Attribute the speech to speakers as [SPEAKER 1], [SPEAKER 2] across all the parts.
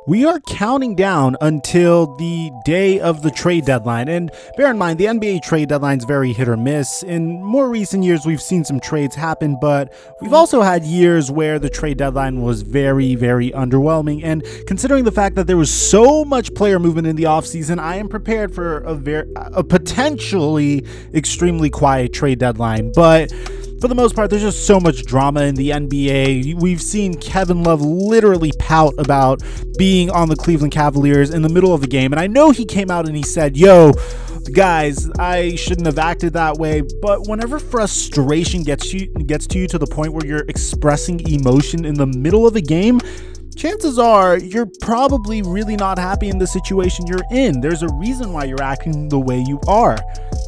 [SPEAKER 1] We are counting down until the day of the trade deadline, and bear in mind the NBA trade deadline is very hit or miss. In more recent years we've seen some trades happen, but we've also had years where the trade deadline was very underwhelming. And considering the fact that there was so much player movement in the offseason, I am prepared for a potentially extremely quiet trade deadline. But for the most part, there's just so much drama in the NBA. We've seen Kevin Love literally pout about being on the Cleveland Cavaliers in the middle of the game. And I know he came out and he said, yo, guys, I shouldn't have acted that way. But whenever frustration gets to you to the point where you're expressing emotion in the middle of a game, chances are you're probably really not happy in the situation you're in. There's a reason why you're acting the way you are.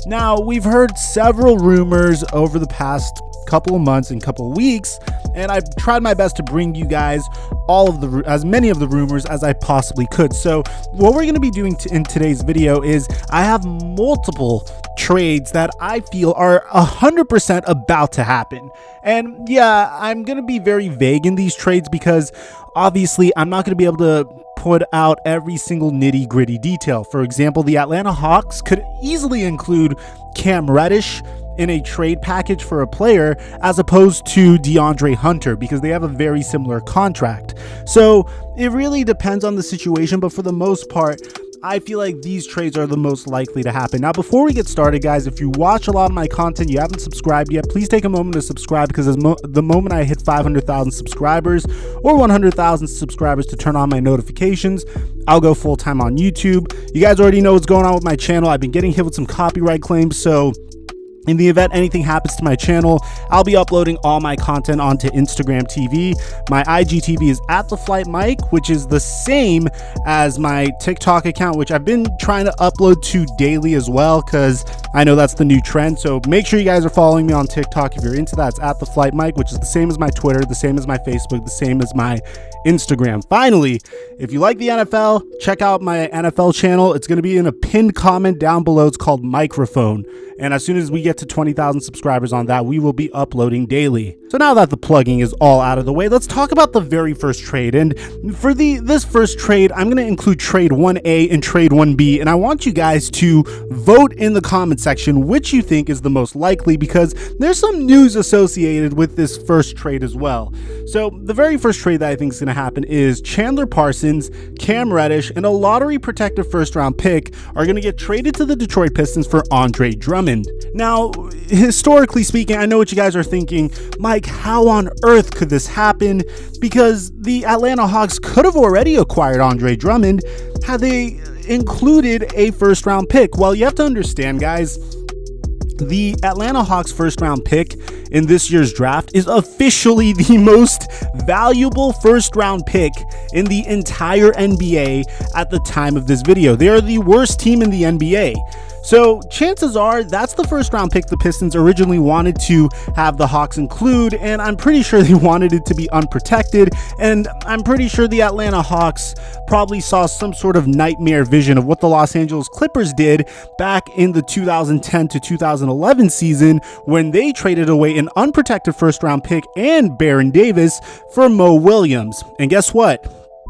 [SPEAKER 1] Now, we've heard several rumors over the past couple of months and couple of weeks, and I've tried my best to bring you guys as many of the rumors as I possibly could. So what we're going to be doing in today's video is I have multiple trades that I feel are 100% about to happen. And yeah, I'm going to be very vague in these trades because obviously I'm not going to be able to put out every single nitty-gritty detail. For example, the Atlanta Hawks could easily include Cam Reddish in a trade package for a player as opposed to DeAndre Hunter because they have a very similar contract. So it really depends on the situation, but for the most part, I feel like these trades are the most likely to happen. Now, before we get started, guys, if you watch a lot of my content, you haven't subscribed yet, please take a moment to subscribe because the moment I hit 500,000 subscribers or 100,000 subscribers to turn on my notifications, I'll go full-time on YouTube. You guys already know what's going on with my channel. I've been getting hit with some copyright claims, so in the event anything happens to my channel, I'll be uploading all my content onto Instagram TV. My IGTV is at Theflightmike, which is the same as my TikTok account, which I've been trying to upload to daily as well, because I know that's the new trend. So make sure you guys are following me on TikTok if you're into that. It's at Theflightmike, which is the same as my Twitter, the same as my Facebook, the same as my Instagram. Finally, if you like the NFL, check out my NFL channel. It's going to be in a pinned comment down below. It's called Microphone. And as soon as we get to 20,000 subscribers on that, we will be uploading daily. So now that the plugging is all out of the way, let's talk about the very first trade. And for this first trade, I'm going to include trade 1A and trade 1B. And I want you guys to vote in the comment section which you think is the most likely, because there's some news associated with this first trade as well. So the very first trade that I think is going to happen is Chandler Parsons, Cam Reddish, and a lottery protected first round pick are going to get traded to the Detroit Pistons for Andre Drummond. Now, historically speaking, I know what you guys are thinking, Mike, how on earth could this happen? Because the Atlanta Hawks could have already acquired Andre Drummond had they included a first round pick. Well, you have to understand, guys, the Atlanta Hawks first round pick in this year's draft is officially the most valuable first round pick in the entire NBA at the time of this video. They are the worst team in the NBA. So chances are that's the first round pick the Pistons originally wanted to have the Hawks include, and I'm pretty sure they wanted it to be unprotected, and I'm pretty sure the Atlanta Hawks probably saw some sort of nightmare vision of what the Los Angeles Clippers did back in the 2010 to 2011 season when they traded away an unprotected first round pick and Baron Davis for Mo Williams. And guess what?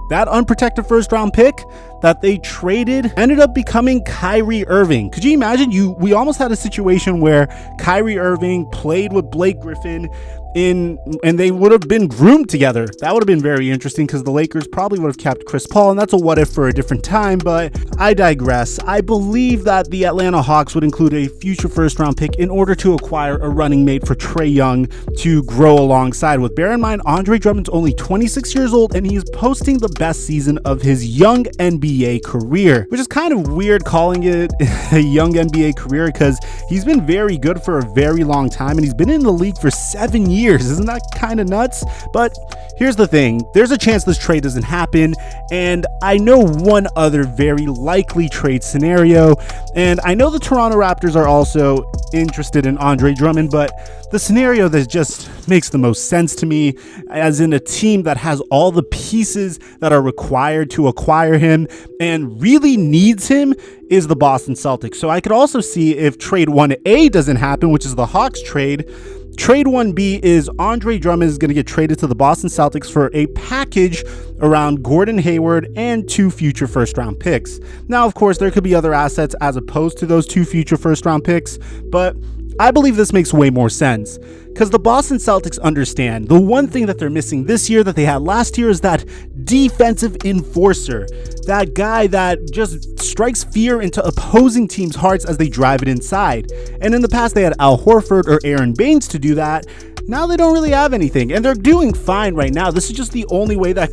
[SPEAKER 1] That unprotected first round pick that they traded ended up becoming Kyrie Irving. Could you imagine? We almost had a situation where Kyrie Irving played with Blake Griffin and they would have been groomed together. That would have been very interesting because the Lakers probably would have kept Chris Paul, and that's a what if for a different time, but I digress. I believe that the Atlanta Hawks would include a future first round pick in order to acquire a running mate for Trae Young to grow alongside with. Bear in mind, Andre Drummond's only 26 years old and he's posting the best season of his young NBA career, which is kind of weird calling it a young NBA career because he's been very good for a very long time and he's been in the league for 7 years. Isn't that kind of nuts? But here's the thing, there's a chance this trade doesn't happen, and I know one other very likely trade scenario, and I know the Toronto Raptors are also interested in Andre Drummond, but the scenario that just makes the most sense to me, as in a team that has all the pieces that are required to acquire him and really needs him, is the Boston Celtics. So I could also see if trade 1A doesn't happen, which is the Hawks trade, trade 1B is Andre Drummond is going to get traded to the Boston Celtics for a package around Gordon Hayward and 2 future first-round picks. Now, of course, there could be other assets as opposed to those 2 future first-round picks, but I believe this makes way more sense because the Boston Celtics understand the one thing that they're missing this year that they had last year is that defensive enforcer, that guy that just strikes fear into opposing teams' hearts as they drive it inside. And in the past, they had Al Horford or Aaron Baines to do that. Now they don't really have anything, and they're doing fine right now. This is just the only way that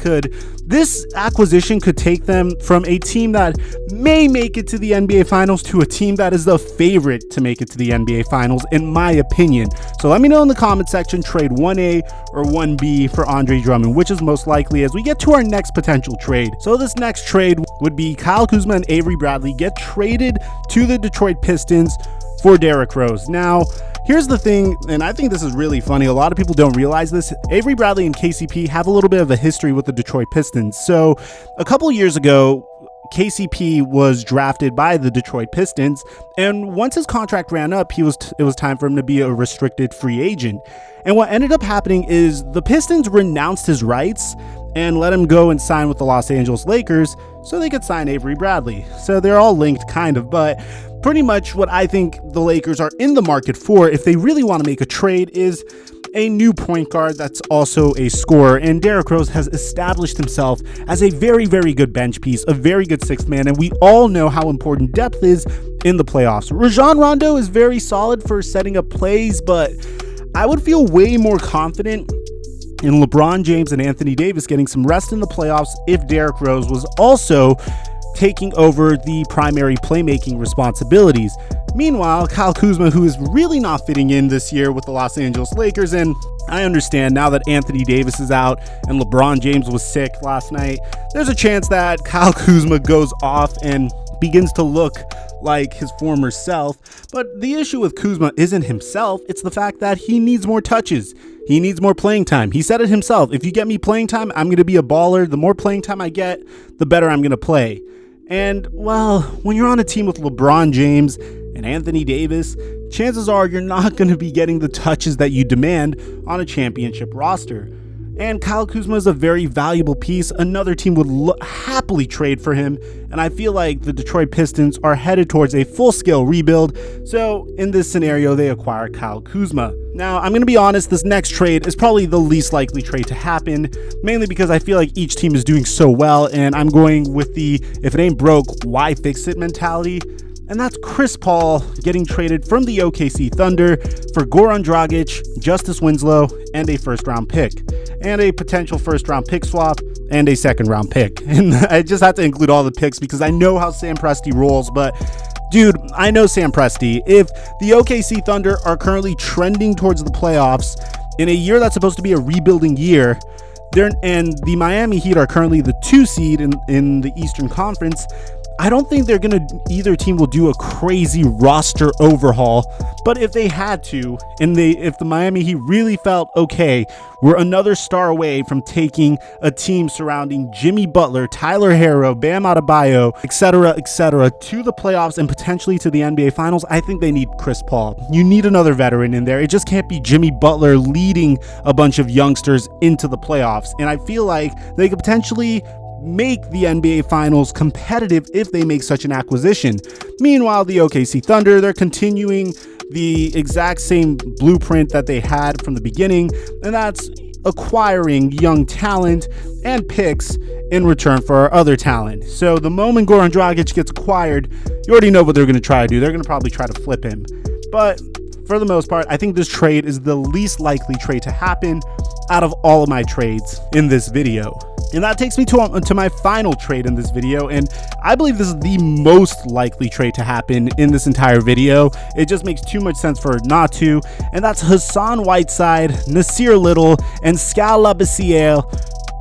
[SPEAKER 1] this acquisition could take them from a team that may make it to the NBA Finals to a team that is the favorite to make it to the NBA Finals, in my opinion. So let me know in the comment section, trade 1A or 1B for Andre Drummond, which is most likely as we get to our next potential trade. So this next trade would be Kyle Kuzma and Avery Bradley get traded to the Detroit Pistons for Derrick Rose. Now, here's the thing, and I think this is really funny. A lot of people don't realize this. Avery Bradley and KCP have a little bit of a history with the Detroit Pistons. So a couple years ago, KCP was drafted by the Detroit Pistons, and once his contract ran up, it was time for him to be a restricted free agent. And what ended up happening is the Pistons renounced his rights and let him go and sign with the Los Angeles Lakers so they could sign Avery Bradley. So they're all linked kind of, but pretty much what I think the Lakers are in the market for, if they really want to make a trade, is a new point guard that's also a scorer. And Derrick Rose has established himself as a very, very good bench piece, a very good sixth man, and we all know how important depth is in the playoffs. Rajon Rondo is very solid for setting up plays, but I would feel way more confident in LeBron James and Anthony Davis getting some rest in the playoffs if Derrick Rose was also taking over the primary playmaking responsibilities. Meanwhile, Kyle Kuzma, who is really not fitting in this year with the Los Angeles Lakers, and I understand now that Anthony Davis is out and LeBron James was sick last night, there's a chance that Kyle Kuzma goes off and begins to look like his former self. But the issue with Kuzma isn't himself, it's the fact that he needs more touches. He needs more playing time. He said it himself. If you get me playing time, I'm going to be a baller. The more playing time I get, the better I'm going to play. And, well, when you're on a team with LeBron James and Anthony Davis, chances are you're not going to be getting the touches that you demand on a championship roster. And Kyle Kuzma is a very valuable piece. Another team would happily trade for him. And I feel like the Detroit Pistons are headed towards a full-scale rebuild. So in this scenario, they acquire Kyle Kuzma. Now, I'm going to be honest, this next trade is probably the least likely trade to happen, mainly because I feel like each team is doing so well. And I'm going with the, if it ain't broke, why fix it mentality. And that's Chris Paul getting traded from the OKC Thunder for Goran Dragic, Justice Winslow, and a first-round pick, and a potential first-round pick swap, and a second-round pick. And I just have to include all the picks because I know how Sam Presti rolls, but dude, I know Sam Presti. If the OKC Thunder are currently trending towards the playoffs in a year that's supposed to be a rebuilding year, and the Miami Heat are currently the 2 seed in the Eastern Conference, I don't think either team will do a crazy roster overhaul, but if they had to, and if the Miami Heat really felt, okay, we're another star away from taking a team surrounding Jimmy Butler, Tyler Herro, Bam Adebayo, etc., to the playoffs and potentially to the NBA Finals, I think they need Chris Paul. You need another veteran in there. It just can't be Jimmy Butler leading a bunch of youngsters into the playoffs, and I feel like they could potentially make the NBA Finals competitive if they make such an acquisition. Meanwhile, the OKC Thunder, they're continuing the exact same blueprint that they had from the beginning, and that's acquiring young talent and picks in return for our other talent. So the moment Goran Dragic gets acquired, you already know what they're going to try to do. They're going to probably try to flip him. But for the most part, I think this trade is the least likely trade to happen out of all of my trades in this video. And that takes me to my final trade in this video, and I believe this is the most likely trade to happen in this entire video. It just makes too much sense for it not to, and that's Hassan Whiteside, Nasir Little, and Skal Labissiere.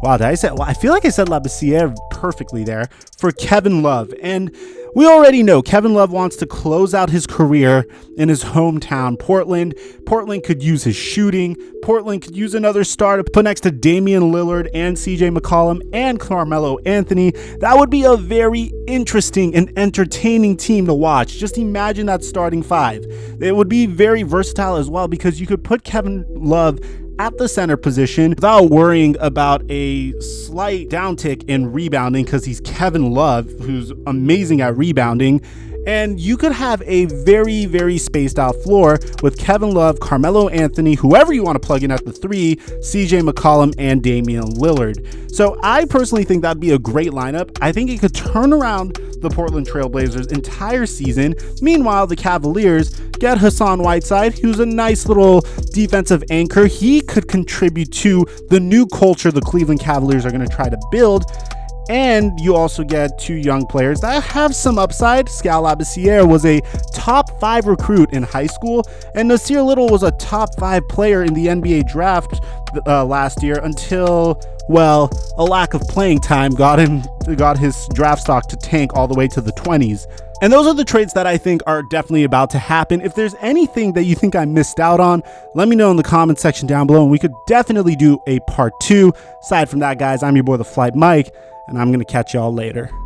[SPEAKER 1] Wow, I feel like I said Labissiere perfectly there, for Kevin Love. And We already know Kevin Love wants to close out his career in his hometown, Portland. Portland could use his shooting. Portland could use another star to put next to Damian Lillard and CJ McCollum and Carmelo Anthony. That would be a very interesting and entertaining team to watch. Just imagine that starting five. It would be very versatile as well because you could put Kevin Love at the center position without worrying about a slight downtick in rebounding because he's Kevin Love, who's amazing at rebounding. And you could have a very, very spaced out floor with Kevin Love, Carmelo Anthony, whoever you want to plug in at the three, CJ McCollum, and Damian Lillard. So I personally think that'd be a great lineup. I think it could turn around the Portland Trailblazers' entire season. Meanwhile, the Cavaliers get Hassan Whiteside, who's a nice little defensive anchor. He could contribute to the new culture the Cleveland Cavaliers are going to try to build. And you also get two young players that have some upside. Skal Labissiere was a top 5 recruit in high school, and Nasir Little was a top 5 player in the NBA draft last year until, well, a lack of playing time got his draft stock to tank all the way to the 20s. And those are the trades that I think are definitely about to happen. If there's anything that you think I missed out on, let me know in the comment section down below, and we could definitely do a part 2. Aside from that, guys, I'm your boy, The Flight Mike, and I'm going to catch y'all later.